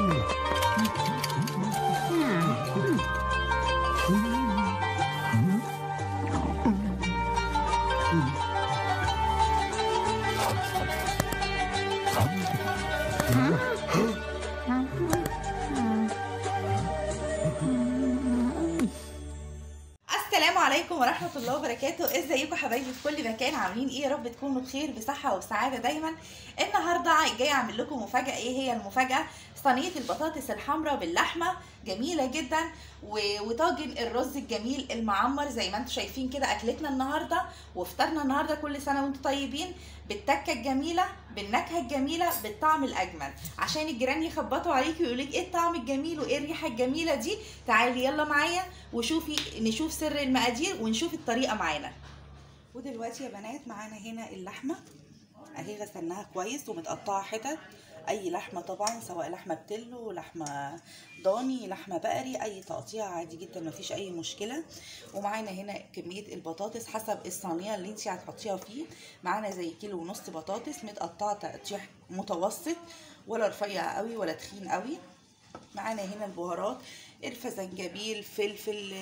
السلام عليكم ورحمة الله وبركاته. ازيكم حبايبي في كل مكان؟ عاملين ايه؟ يا رب تكونوا بخير بصحة وسعادة دايما. النهاردة جاي اعمل لكم مفاجأة. ايه هي المفاجأة؟ صينية البطاطس الحمراء باللحمة، جميلة جدا، وطاجن الرز الجميل المعمر زي ما انتم شايفين كده. اكلتنا النهاردة وفطرنا النهاردة، كل سنة وانتم طيبين، بالتكة الجميلة، بالنكهة الجميلة، بالطعم الاجمل، عشان الجيران يخبطوا عليكي ويقولوا لك ايه الطعم الجميل وايه الريحة الجميلة دي. تعالي يلا معايا نشوف سر المقادير ونشوف الطريقة معانا. ودلوقتي يا بنات معانا هنا اللحمة اهي، غسلناها كويس ومتقطعة حتت. اي لحمة طبعا، سواء لحمة بتلو، لحمة ضاني، لحمة بقري، اي تقطيع عادي جدا مفيش اي مشكلة. ومعانا هنا كمية البطاطس حسب الصينية اللي انتي هتحطيها فيه. معانا زي 1.5 كيلو بطاطس متقطعة تقطيع متوسط، ولا رفيع قوي ولا تخين قوي. معانا هنا البهارات، قرفة، زنجبيل، فلفل،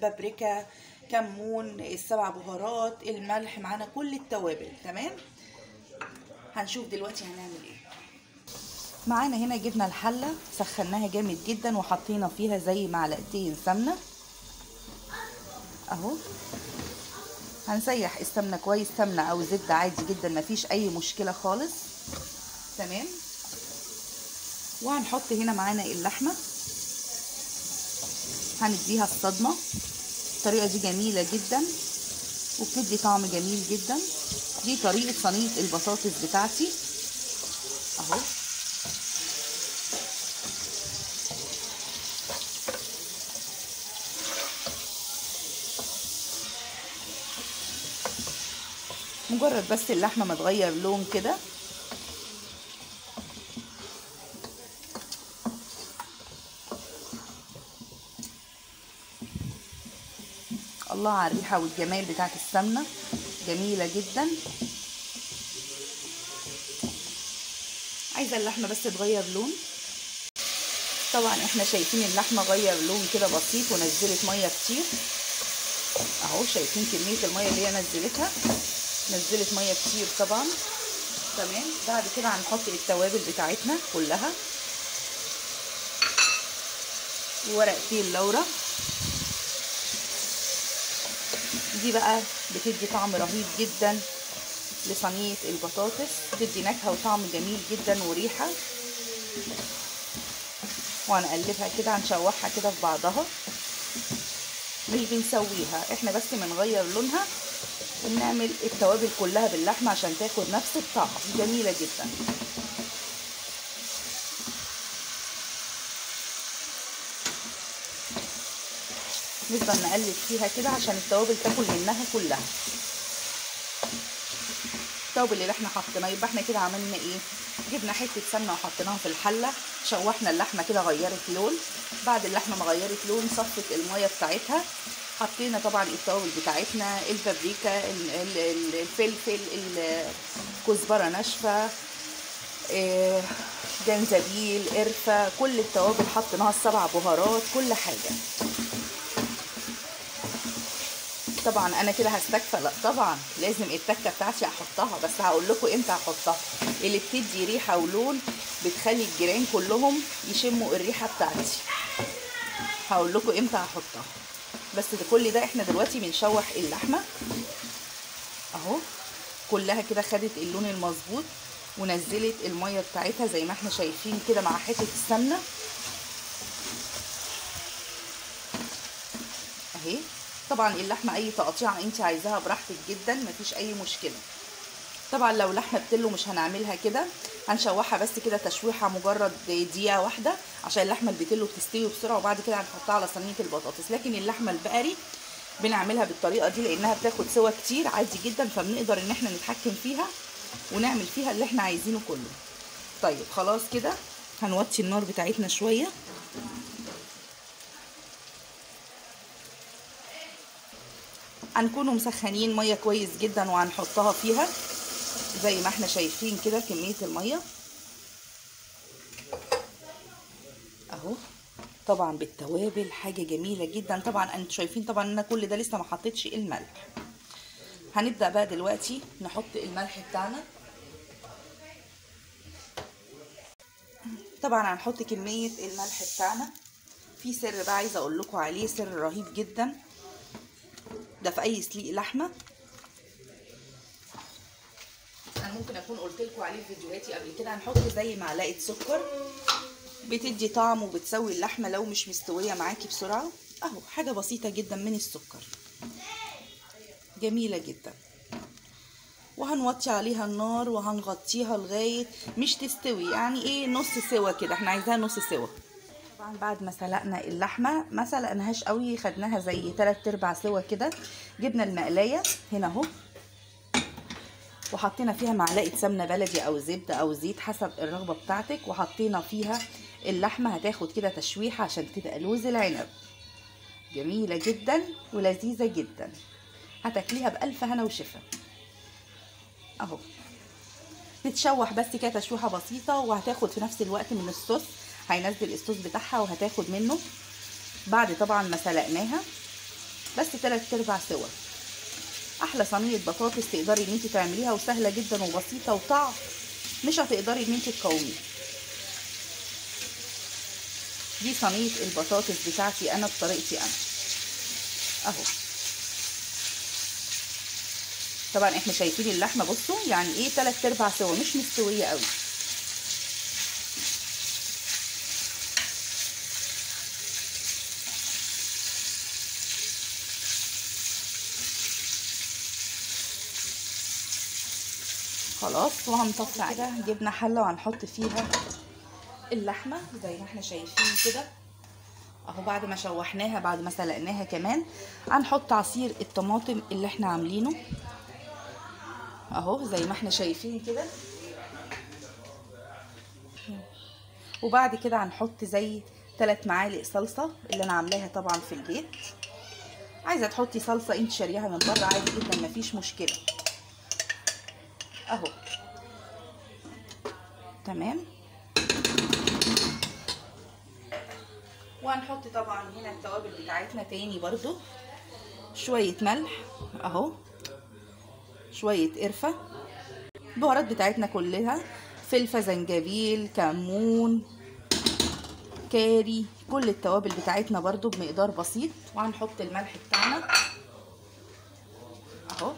بابريكا، كمون، السبع بهارات، الملح، معانا كل التوابل. تمام، هنشوف دلوقتي هنعمل ايه. معانا هنا جبنا الحلة سخناها جامد جدا وحطينا فيها زي معلقتين سمنة اهو. هنسيح السمنة كويس، سمنة او زبدة عادي جدا مفيش اي مشكلة خالص. تمام، وهنحط هنا معانا اللحمة، هنديها الصدمة. الطريقة دي جميلة جدا وبتدي طعم جميل جدا. دي طريقة صينية البطاطس بتاعتي اهو. مجرد بس اللحمة ما تغير لون كده الله على الريحة والجمال بتاعت السمنة، جميلة جدا. عايزة اللحمة بس تغير لون. طبعا احنا شايفين اللحمة غير لون كده بسيط ونزلت مية كتير اهو. شايفين كمية المية اللي هي نزلتها، نزلت مية كتير طبعا. تمام، بعد كده هنحط التوابل بتاعتنا كلها، وورقتين لورا. دي بقى بتدي طعم رهيب جدا لصينية البطاطس، بتدي نكهة وطعم جميل جدا وريحة. وهنقلبها كده، هنشوحها كده في بعضها، مش بنسويها احنا، بس بنغير لونها وبنعمل التوابل كلها باللحمة عشان تاخد نفس الطعم. جميلة جدا. نفضل نقلب فيها كده عشان التوابل تاكل منها كلها. التوابل اللي احنا حطيناها، يبقى احنا كده عملنا ايه؟ جبنا حته سمنه وحطيناها في الحله، شوحنا اللحمه كده غيرت لون. بعد اللحمه ما غيرت لون صفت الميه بتاعتها، حطينا طبعا التوابل بتاعتنا، البابريكا، الفلفل، الكزبره ناشفه، جنزبيل، قرفه، كل التوابل حطيناها، السبع بهارات، كل حاجه. طبعا انا كده هستكفى؟ لا طبعا لازم التكه بتاعتي احطها، بس هقول لكم امتى هحطها. اللي بتدي ريحه ولون، بتخلي الجيران كلهم يشموا الريحه بتاعتي. هقول لكم امتى هحطها، بس ده كل ده احنا دلوقتي بنشوح اللحمه اهو. كلها كده خدت اللون المظبوط ونزلت الميه بتاعتها زي ما احنا شايفين كده مع حته السمنه اهي. طبعا اللحمه اي تقطيعه انت عايزاها براحتك جدا مفيش اي مشكله. طبعا لو لحمه بتلو مش هنعملها كده، هنشوحها بس كده تشويحه مجرد دقيقه واحده عشان اللحمه البتلو بتستوي بسرعه، وبعد كده هنحطها على صينيه البطاطس. لكن اللحمه البقري بنعملها بالطريقه دي لانها بتاخد سوا كتير عادي جدا، فبنقدر ان احنا نتحكم فيها ونعمل فيها اللي احنا عايزينه كله. طيب خلاص كده هنوطي النار بتاعتنا شويه. هنكونوا مسخنين ميه كويس جدا وهنحطها فيها زي ما احنا شايفين كده كميه الميه. اهو طبعا بالتوابل حاجه جميله جدا. طبعا انتوا شايفين طبعا انا كل ده لسه ما حطيتش الملح. هنبدا بقى دلوقتي نحط الملح بتاعنا. طبعا هنحط كميه الملح بتاعنا. في سر بقى عايزه اقول لكم عليه، سر رهيب جدا ده في اي سليق لحمه. انا ممكن اكون قلت لكم عليه في فيديوهاتي قبل كده. هنحط زي معلقه سكر، بتدي طعم وبتسوي اللحمه لو مش مستويه معاكي بسرعه. اهو حاجه بسيطه جدا من السكر، جميله جدا. وهنوطي عليها النار وهنغطيها لغايه مش تستوي، يعني ايه نص سوا كده، احنا عايزاها نص سوا. طبعا بعد ما سلقنا اللحمه، ما سلقناهاش قوي، خدناها زي 3/4 سوا كده. جبنا المقلايه هنا اهو، وحطينا فيها معلقه سمنه بلدي او زبده او زيت حسب الرغبه بتاعتك، وحطينا فيها اللحمه. هتاخد كده تشويحه عشان تبقى لوز العنب، جميله جدا ولذيذه جدا. هتاكليها بالف هنا وشفا. اهو تتشوح بس كده تشويحه بسيطه، وهتاخد في نفس الوقت من الصوص. هينزل الصوص بتاعها وهتاخد منه بعد طبعا ما سلقناها بس 3/4 سوا. احلى صينيه بطاطس تقدري ان انت تعمليها، وسهله جدا وبسيطه، وطعم مش هتقدري ان انت تقاوميه. دي صينيه البطاطس بتاعتي انا بطريقتي انا اهو. طبعا احنا شايفين اللحمه، بصوا يعني ايه 3/4 سوا، مش مستويه قوي. خلاص وهنطفي كده. جبنا حله وهنحط فيها اللحمه زي ما احنا شايفين كده اهو. بعد ما شوحناها، بعد ما سلقناها كمان، هنحط عصير الطماطم اللي احنا عاملينه اهو زي ما احنا شايفين كده. وبعد كده هنحط زي 3 معالق صلصه اللي انا عاملاها طبعا في البيت. عايزه تحطي صلصه انت شاريها من بره عادي جدا، مفيش مشكله اهو. تمام. وهنحط طبعا هنا التوابل بتاعتنا تاني برضو، شويه ملح اهو، شويه قرفه، البهارات بتاعتنا كلها، فلفل، زنجبيل، كمون، كاري، كل التوابل بتاعتنا برضو بمقدار بسيط. وهنحط الملح بتاعنا اهو.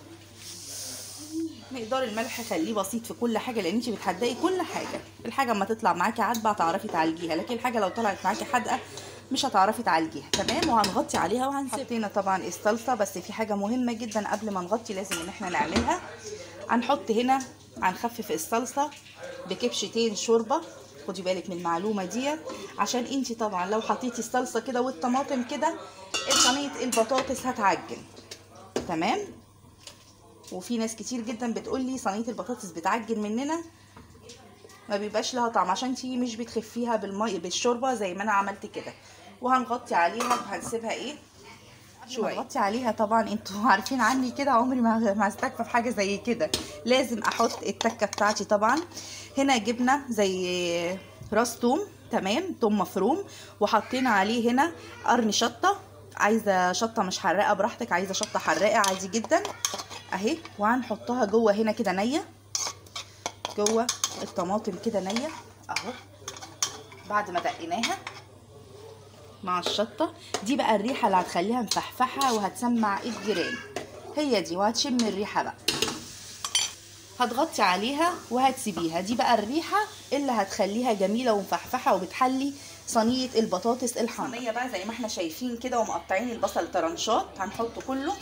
مقدار الملح خليه بسيط في كل حاجه، لان انت بتحدقي كل حاجه. الحاجه اما تطلع معاكي عدبه هتعرفي تعالجيها، لكن الحاجه لو طلعت معاكي حادقه مش هتعرفي تعالجيها. تمام. وهنغطي عليها وهنسيبها. حطينا طبعا الصلصه، بس في حاجه مهمه جدا قبل ما نغطي لازم ان احنا نعملها. هنحط هنا، هنخفف الصلصه بكبشتين شوربه. خدي بالك من المعلومه ديت، عشان انت طبعا لو حطيتي الصلصه كده والطماطم كده صينيه البطاطس هتعجن. تمام. وفي ناس كتير جدا بتقول لي صينيه البطاطس بتعجن مننا، ما بيبقاش لها طعم عشان انتي مش بتخفيها بالميه بالشوربه زي ما انا عملت كده. وهنغطي عليها وهنسيبها ايه شويه. هنغطي عليها طبعا، انتوا عارفين عني كده عمري ما استكفى في حاجه زي كده، لازم احط التكه بتاعتي. طبعا هنا جبنا زي راس توم، تمام، توم مفروم، وحطينا عليه هنا قرن شطه. عايزه شطه مش حراقه براحتك، عايزه شطه حراقه عادي جدا اهي. وهنحطها جوه هنا كده نيه، جوه الطماطم كده نيه اهو. بعد ما دقيناها مع الشطه دي بقى، الريحه اللي هتخليها مفحفحه وهتسمع الجيران هي دي، وهتشم الريحه بقى. هتغطي عليها وهتسيبيها، دي بقى الريحه اللي هتخليها جميله ومفحفحه وبتحلي صينيه البطاطس الحمراء. الصينيه بقى زي ما احنا شايفين كده، ومقطعين البصل طرنشات، هنحطه كله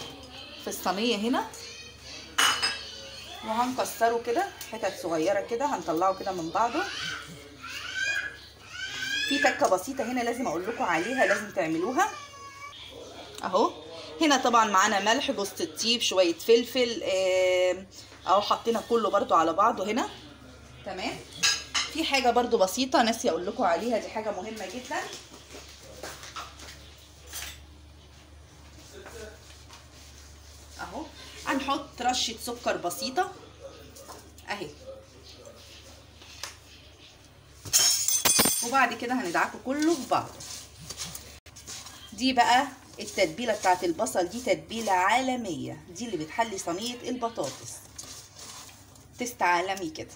في الصينيه هنا، وهنكسره كده حتت صغيره كده، هنطلعه كده من بعضه. في تكه بسيطه هنا لازم اقول لكم عليها، لازم تعملوها اهو. هنا طبعا معانا ملح، جوز الطيب، شويه فلفل اهو، حطينا كله برده على بعضه هنا. تمام. في حاجه برده بسيطه ناسيه اقول لكم عليها، دي حاجه مهمه جدا اهو. هنحط رشه سكر بسيطه اهي، وبعد كده هندعكه كله في بعض. دي بقى التتبيله بتاعت البصل، دي تتبيله عالميه، دي اللي بتحلي صينيه البطاطس، تست عالمي كده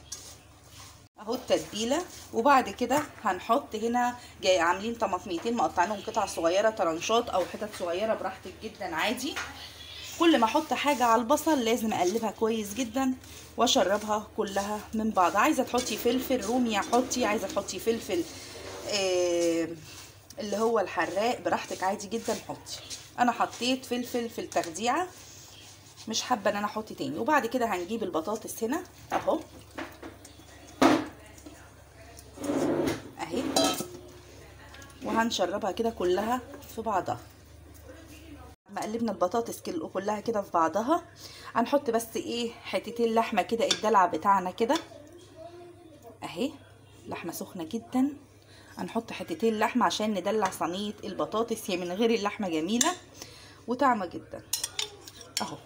اهو التتبيله. وبعد كده هنحط هنا جاي عاملين طماطميتين مقطعينهم قطع صغيره طرنشات او حتت صغيره براحتك جدا عادي. كل ما احط حاجه على البصل لازم اقلبها كويس جدا واشربها كلها من بعض. عايزه تحطي فلفل رومي حطي، عايزه تحطي فلفل اللي هو الحراق براحتك عادي جدا حطي. انا حطيت فلفل في التخديعه، مش حابه ان انا احط تاني. وبعد كده هنجيب البطاطس هنا اهو اهي، وهنشربها كده كلها في بعضها. لما قلبنا البطاطس كلها كده في بعضها هنحط بس ايه حتتين لحمه كده، الدلع بتاعنا كده اهي، لحمه سخنه جدا. هنحط حتتين لحمه عشان ندلع صينيه البطاطس، هي من غير اللحمه جميله وطعمه جدا اهو.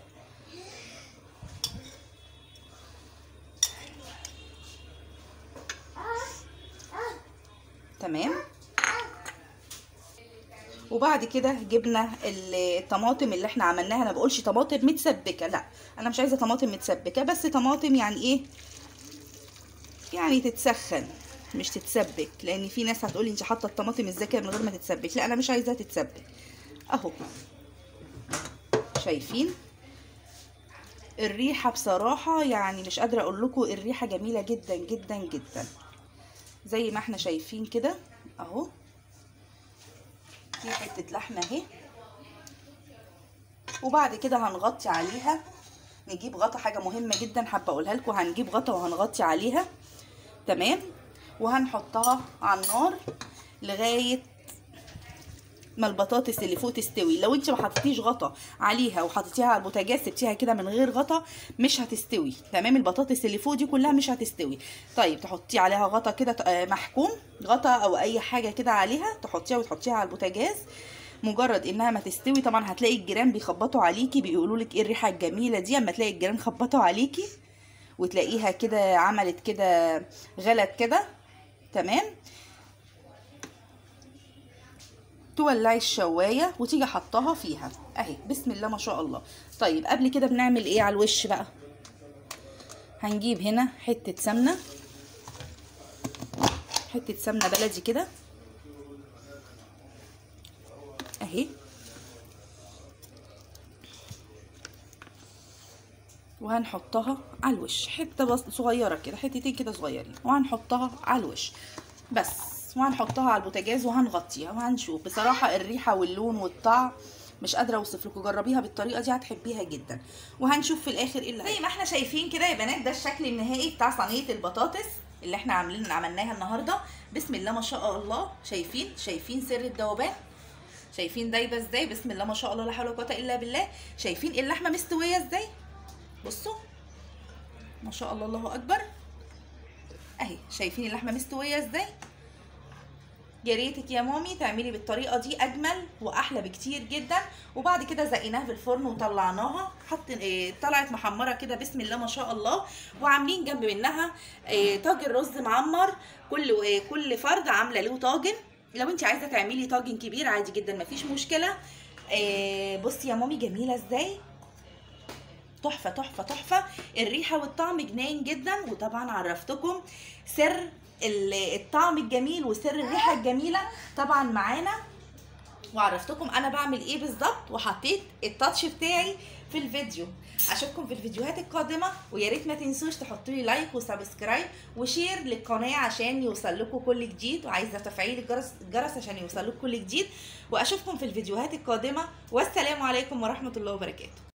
تمام. وبعد كده جبنا الطماطم اللي احنا عملناها. انا بقولش طماطم متسبكه، لا انا مش عايزه طماطم متسبكه، بس طماطم يعني ايه، يعني تتسخن مش تتسبك، لان في ناس هتقولي انت حاطه الطماطم ازاي كده من غير ما تتسبك. لا انا مش عايزاها تتسبك اهو. شايفين الريحه بصراحه يعني مش قادره اقول لكم، الريحه جميله جدا جدا جدا زي ما احنا شايفين كده اهو. دي حته لحمه اهي. وبعد كده هنغطي عليها، نجيب غطا، حاجه مهمه جدا حابه اقولها لكم، هنجيب غطا وهنغطي عليها تمام، وهنحطها على النار لغايه ما البطاطس اللي فوق تستوي. لو انت ما حطيتيش غطا عليها وحطيتيها على البوتاجاز سبتيها كده من غير غطا مش هتستوي تمام، البطاطس اللي فوق دي كلها مش هتستوي. طيب تحطي عليها غطا كده محكوم، غطا او اي حاجه كده عليها تحطيها وتحطيها على البوتاجاز. مجرد انها ما تستوي طبعا هتلاقي الجيران بيخبطوا عليكي بيقولوا لك ايه الريحه الجميله دي، اما تلاقي الجيران خبطوا عليكي وتلاقيها كده عملت كده غلت كده تمام، تولعي الشوايه وتيجي حطها فيها اهي. بسم الله ما شاء الله. طيب قبل كده بنعمل ايه على الوش بقى؟ هنجيب هنا حته سمنه، حته سمنه بلدي كده اهي، وهنحطها على الوش حته بس صغيره كده، حتتين كده صغيرين، وهنحطها على الوش بس، وهنحطها على البوتاجاز وهنغطيها وهنشوف. بصراحه الريحه واللون والطعم مش قادره اوصف لكم، جربيها بالطريقه دي هتحبيها جدا. وهنشوف في الاخر ايه اللي زي ما احنا شايفين كده يا بنات. ده الشكل النهائي بتاع صينيه البطاطس اللي احنا عملناها النهارده. بسم الله ما شاء الله. شايفين سر الذوبان، شايفين دايبه ازاي؟ بسم الله ما شاء الله لا حول ولا قوه الا بالله. شايفين اللحمه مستويه ازاي؟ بصوا ما شاء الله الله اكبر اهي. شايفين اللحمه مستويه ازاي؟ يا ريتك يا مامي تعملي بالطريقه دي، اجمل واحلى بكتير جدا. وبعد كده زقيناها في الفرن وطلعناها، طلعت محمره كده بسم الله ما شاء الله. وعاملين جنب منها طاجن رز معمر، كل فرد عامله له طاجن. لو انت عايزه تعملي طاجن كبير عادي جدا مفيش مشكله. بصي يا مامي جميله ازاي، تحفه تحفه تحفه. الريحه والطعم جنان جدا. وطبعا عرفتكم سر الطعم الجميل وسر الريحه الجميله طبعا معانا، وعرفتكم انا بعمل ايه بالظبط، وحطيت التاتش بتاعي في الفيديو. اشوفكم في الفيديوهات القادمه، ويا ريت ما تنسوش تحطوا لي لايك وسبسكرايب وشير للقناه عشان يوصل لكم كل جديد، وعايزه تفعيل الجرس عشان يوصل لكم كل جديد. واشوفكم في الفيديوهات القادمه، والسلام عليكم ورحمه الله وبركاته.